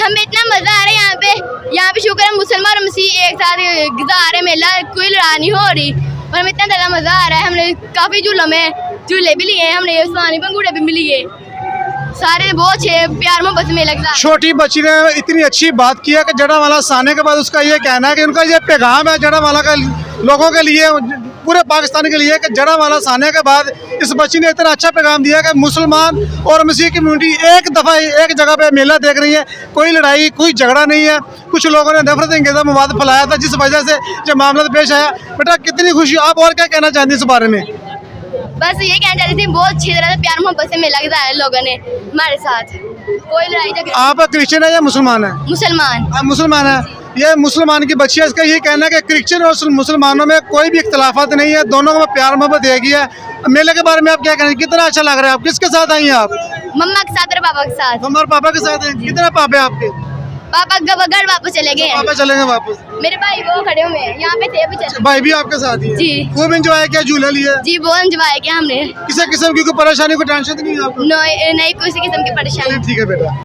हमें इतना मजा आ रहा है यहाँ पे शुक्र है मुसलमान और मसीह एक साथ गुजार रहे मेला, कोई लड़ाई नहीं हो रही और हमें इतना ज़्यादा मजा आ रहा है। हमने काफ़ी झूले भी लिए हैं, हमने उस्मानी पंगूड़े भी लिए, सारे बहुत अच्छे प्यार मोहब्बत में लगता है। छोटी बच्ची ने इतनी अच्छी बात की है कि जड़ावाला से आने के बाद उसका ये कहना है कि उनका ये पैगाम है जड़ावाला के लोगों के लिए, पूरे पाकिस्तान के लिए, कि जड़ावाला से आने के बाद इस बच्ची ने इतना अच्छा पैगाम दिया कि मुसलमान और मसीह कम्युनिटी एक दफ़ा एक जगह पे मेला देख रही है, कोई लड़ाई कोई झगड़ा नहीं है। कुछ लोगों ने नफरत अंगेज़ मवाद फैलाया था जिस वजह से जो मामला पेश आया। बेटा कितनी खुशी, आप और क्या कहना चाहती हैं इस बारे में? बस ये कहना चाहती थी, बहुत अच्छी तरह से प्यार मोहब्बत से मेला गुजारा लोगों ने हमारे साथ, कोई लड़ाई झगड़ा। आप क्रिश्चियन है या मुसलमान है? मुसलमान। आप मुसलमान है। ये मुसलमान की बच्ची है, इसका ये कहना है कि क्रिश्चियन और मुसलमानों में कोई भी इख्तलाफात नहीं है, दोनों में प्यार मोहब्बत एक ही है। मेले के बारे में आप क्या कहना है, कितना अच्छा लग रहा है? आप किसके साथ आई हैं? आप मम्मा के साथ और पापा के साथ। हमारे पापा के साथ हैं। कितने पापे आपके? पापा घर वापस चले गए हैं। पापा चलेंगे वापस? मेरे भाई वो खड़े हुए हैं यहाँ पे थे, अभी चले। भाई भी आपके साथ ही है? जी। खूब एंजॉय किया, झूले लिए? जी बहुत एंजॉय किया हमने। किसी किस्म की कोई परेशानी, कोई टेंशन नहीं है आपको? नहीं किसी किस्म की परेशानी। ठीक है बेटा।